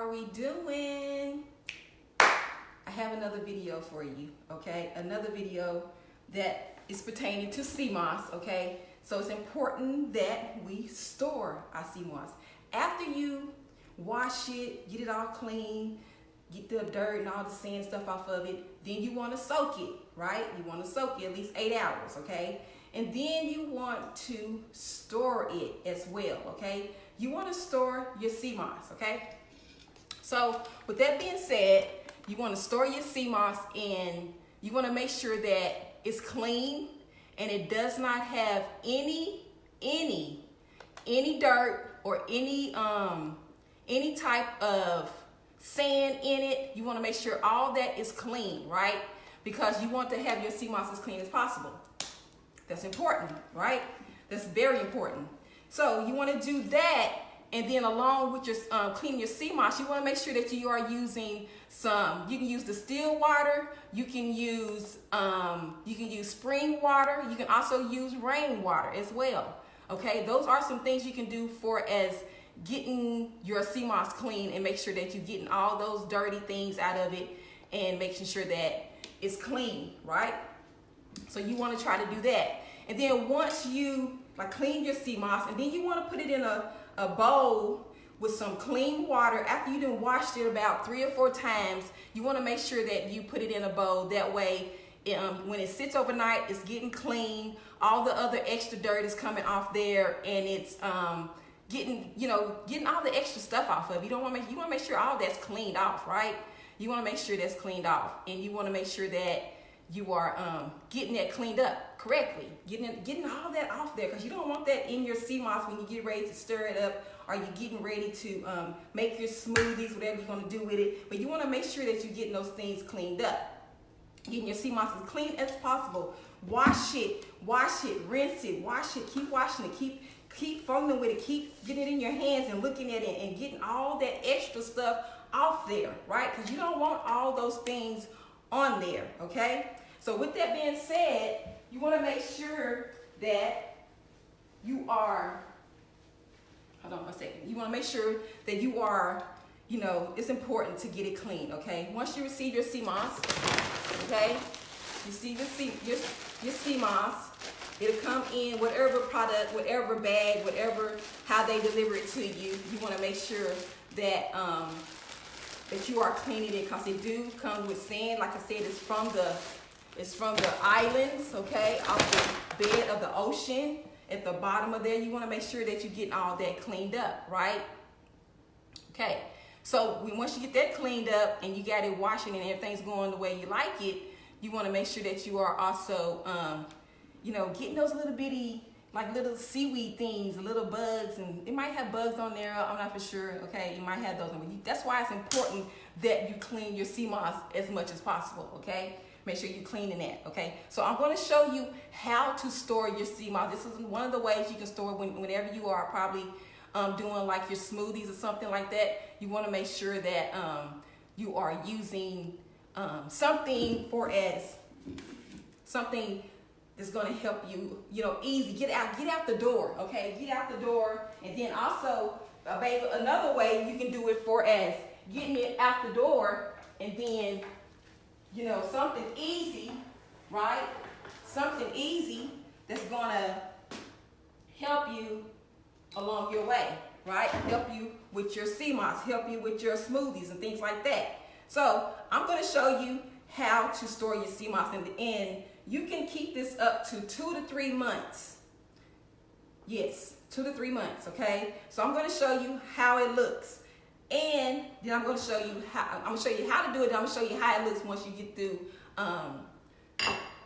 are we doing? I have another video for you, okay? Another video that is pertaining to sea moss, okay? So it's important that we store our sea moss. After you wash it, get it all clean, get the dirt and all the sand stuff off of it, then you want to soak it, right? You want to soak it at least 8 hours, okay? And then you want to store it as well, okay? You want to store your sea moss, okay? So with that being said, you want to store your sea moss and you want to make sure that it's clean and it does not have any dirt or any type of sand in it. You want to make sure all that is clean, right? Because you want to have your sea moss as clean as possible. That's important, right? That's very important. So you want to do that, and then along with your cleaning your sea moss, you want to make sure that you are using you can use distilled water, you can use spring water, you can also use rainwater as well. Okay, those are some things you can do for as getting your sea moss clean and make sure that you're getting all those dirty things out of it and making sure that it's clean, right? So you want to try to do that. And then once you clean your sea moss, and then you want to put it in a bowl with some clean water. After you done washed it about 3 or 4 times, you want to make sure that you put it in a bowl. That way, when it sits overnight, it's getting clean. All the other extra dirt is coming off there, and it's getting all the extra stuff off of it. You want to make sure all that's cleaned off, right? You want to make sure that's cleaned off, and you want to make sure that you are getting that cleaned up correctly, getting all that off there, because you don't want that in your sea moss when you get ready to stir it up, or you're getting ready to make your smoothies, whatever you're going to do with it. But you want to make sure that you're getting those things cleaned up, getting your sea moss as clean as possible. Wash it, rinse it, wash it, keep washing it, keep fumbling with it, keep getting it in your hands and looking at it and getting all that extra stuff off there, right? Because you don't want all those things on there, okay? So with that being said, you want to make sure that you are, hold on one second. You want to make sure that you are, it's important to get it clean, okay? Once you receive your sea moss, okay? You see your sea moss, it'll come in whatever product, whatever bag, how they deliver it to you. You want to make sure that that you are cleaning it, because it do come with sand. Like I said, it's from the islands, okay, off the bed of the ocean. At the bottom of there, you want to make sure that you're getting all that cleaned up, right? Okay, so once you get that cleaned up and you got it washing and everything's going the way you like it, you want to make sure that you are also, getting those little bitty, little seaweed things, little bugs, and it might have bugs on there. I'm not for sure. Okay, you might have those. That's why it's important that you clean your sea moss as much as possible. Okay, make sure you're cleaning that. Okay, so I'm going to show you how to store your sea moss. This is one of the ways you can store whenever you are probably doing your smoothies or something like that. You want to make sure that you are using something that's going to help you, easy. Get out the door, okay? Get out the door. And then also, another way you can do it for as getting it out the door, and then, something easy, right? Something easy that's going to help you along your way, right? Help you with your sea moss, help you with your smoothies and things like that. So I'm going to show you how to store your sea moss, and you can keep this up to 2 to 3 months. Yes, 2 to 3 months, okay? So I'm going to show you how it looks. And then I'm going to show you how to do it. I'm going to show you how it looks once you get through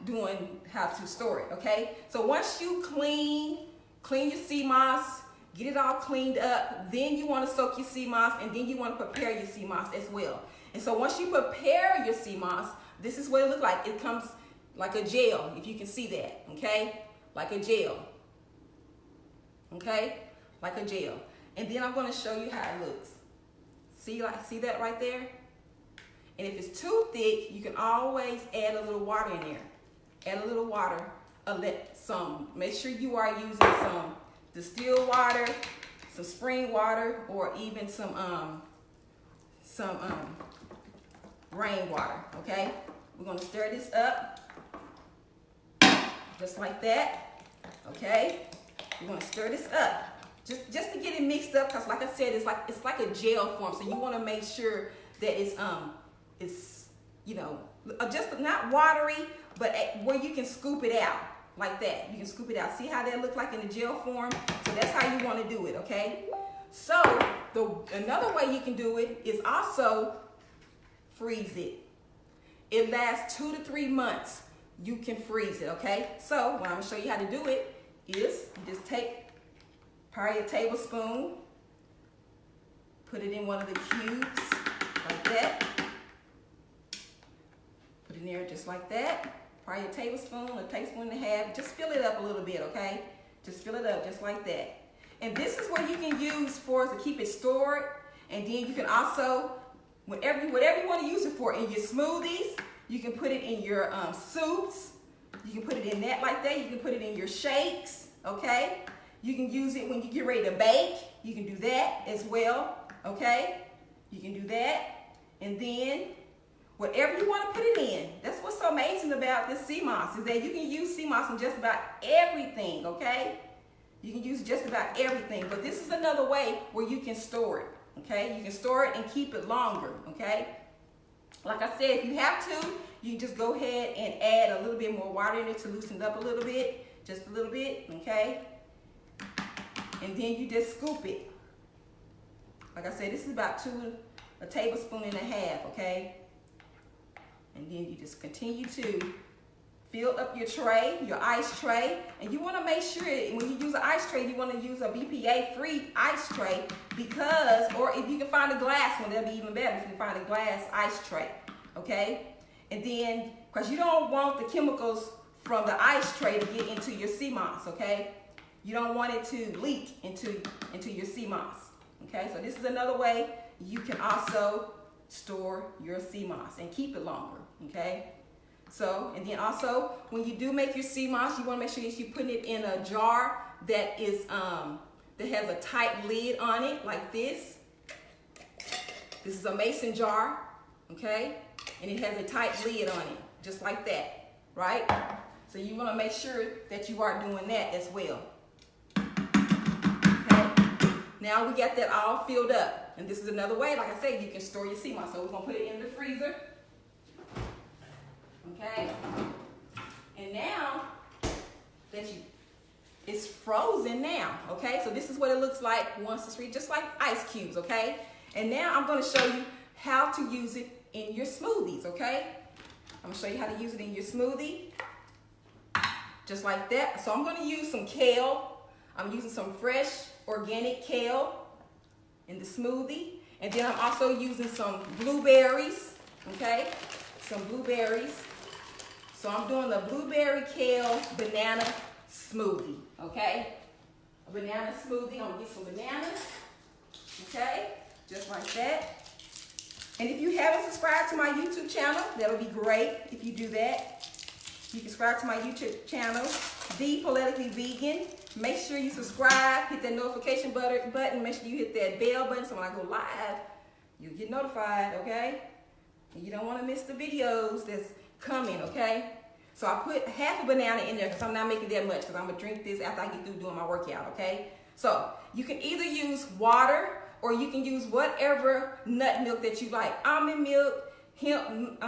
doing how to store it, okay? So once you clean your sea moss, get it all cleaned up, then you want to soak your sea moss, and then you want to prepare your sea moss as well. And so once you prepare your sea moss, this is what it looks like. It comes like a gel, if you can see that, okay? Like a gel, okay? Like a gel. And then I'm going to show you how it looks. See that right there? And if it's too thick, you can always add a little water in there. Add a little water, make sure you are using some distilled water, some spring water, or even some some rainwater, okay? We're gonna stir this up just like that, okay? We're gonna stir this up just to get it mixed up, because like I said, it's like a gel form, so you want to make sure that it's you know, just not watery, but where you can scoop it out like that. You can scoop it out. See how that looks like in the gel form? So that's how you want to do it, okay? So another way you can do it is also freeze it. It lasts 2 to 3 months. You can freeze it, okay? So what I'm gonna show you how to do it is you just take probably a tablespoon, put it in one of the cubes like that. Put it in there just like that. Probably a tablespoon and a half. Just fill it up a little bit, okay? Just fill it up just like that. And this is what you can use for to keep it stored. And then you can also, whatever you want to use it for, in your smoothies, you can put it in your soups. You can put it in that like that. You can put it in your shakes, okay? You can use it when you get ready to bake. You can do that as well, okay? You can do that. And then whatever you want to put it in. That's what's so amazing about this sea moss, is that you can use sea moss in just about everything, okay? You can use just about everything, but this is another way where you can store it, okay? You can store it and keep it longer, okay? Like I said, if you have to, you can just go ahead and add a little bit more water in it to loosen it up a little bit, just a little bit, okay? And then you just scoop it. Like I said, this is about a tablespoon and a half, okay? And then you just continue to fill up your tray, your ice tray. And you want to make sure when you use an ice tray, you want to use a BPA-free ice tray, because, or if you can find a glass one, that'll be even better if you can find a glass ice tray, okay? And then, because you don't want the chemicals from the ice tray to get into your sea moss, okay? You don't want it to leak into your sea moss, okay? So this is another way you can also store your sea moss and keep it longer, okay? So, and then also, when you do make your sea moss, you want to make sure that you're putting it in a jar that is that has a tight lid on it, like this. This is a mason jar, okay? And it has a tight lid on it, just like that, right? So you want to make sure that you are doing that as well. Okay? Now we got that all filled up. And this is another way, like I said, you can store your sea moss. So we're going to put it in the freezer. Okay? And now that it's frozen now, okay? So this is what it looks like once it's freezed, just like ice cubes, okay? And now I'm going to show you how to use it in your smoothies, okay? I'm going to show you how to use it in your smoothie, just like that. So I'm going to use some kale. I'm using some fresh organic kale in the smoothie. And then I'm also using some blueberries, okay? Some blueberries. So I'm doing the blueberry kale banana smoothie, okay? A banana smoothie. I'm gonna get some bananas, okay? Just like that. And if you haven't subscribed to my YouTube channel, that would be great if you do that. You can subscribe to my YouTube channel, The Politically Vegan. Make sure you subscribe, hit that notification button, make sure you hit that bell button so when I go live, you'll get notified, okay? And you don't want to miss the videos that's coming, okay? So I put half a banana in there because I'm not making that much, because I'm going to drink this after I get through doing my workout, okay? So you can either use water or you can use whatever nut milk that you like. Almond milk, hemp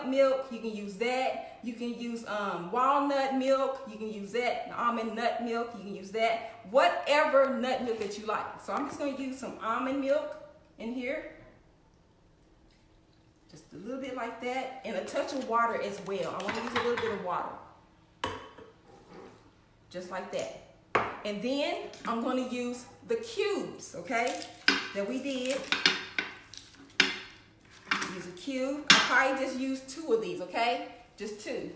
milk, you can use that. You can use walnut milk, you can use that. Almond nut milk, you can use that. Whatever nut milk that you like. So I'm just going to use some almond milk in here. Just a little bit like that. And a touch of water as well. I want to use a little bit of water. Just like that. And then I'm going to use the cubes, okay, that we did. Use a cube. I probably just use 2 of these, okay? Just 2.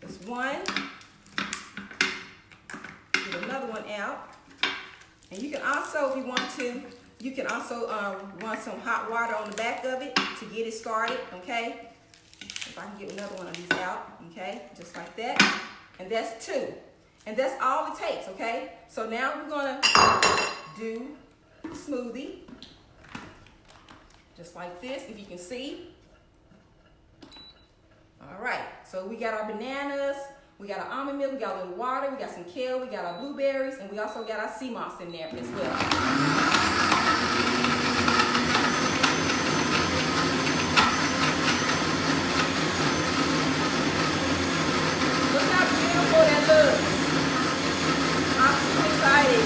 Just one. Get another one out. And you can also, if you want to, you can also run some hot water on the back of it to get it started, okay? If I can get another one of these out, okay? Just like that. And that's 2. And that's all it takes, okay? So now we're going to do the smoothie. just like this, if you can see. All right, so we got our bananas, we got our almond milk, we got a little water, we got some kale, we got our blueberries, and we also got our sea moss in there as well. Look how beautiful that looks. I'm so excited.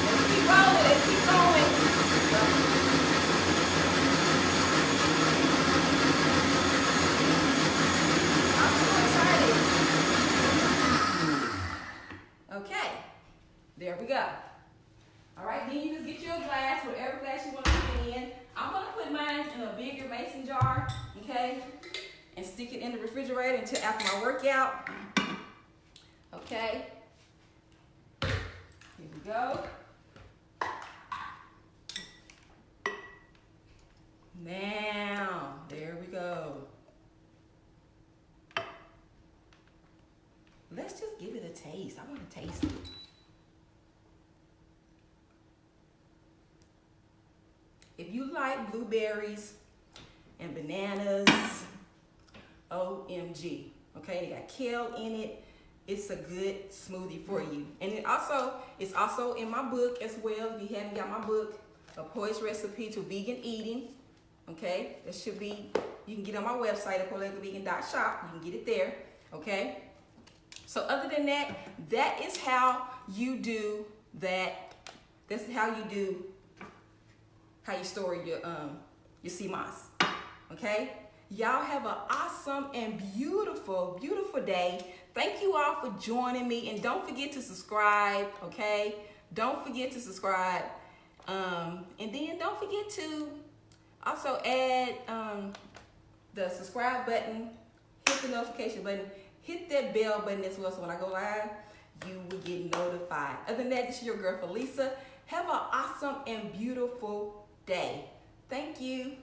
Let's keep rolling, let's keep going. Okay, there we go. All right, then you just get you a glass, whatever glass you want to put it in. I'm going to put mine in a bigger mason jar, okay, and stick it in the refrigerator until after my workout. Okay, here we go. Now, there we go. Let's just give it a taste. I want to taste it. If you like blueberries and bananas, OMG. Okay, they got kale in it. It's a good smoothie for you. And it's also in my book as well. If you haven't got my book, A Poised Recipe to Vegan Eating. Okay, that should be, you can get on my website at PoliticaVegan.shop. You can get it there. Okay. So other than that, that is how you do that. That's how you store your sea moss. Okay? Y'all have an awesome and beautiful, beautiful day. Thank you all for joining me, and don't forget to subscribe, okay? Don't forget to subscribe. And then don't forget to also add the subscribe button, hit the notification button, hit that bell button as well, so when I go live, you will get notified. Other than that, this is your girl, Felisa. Have an awesome and beautiful day. Thank you.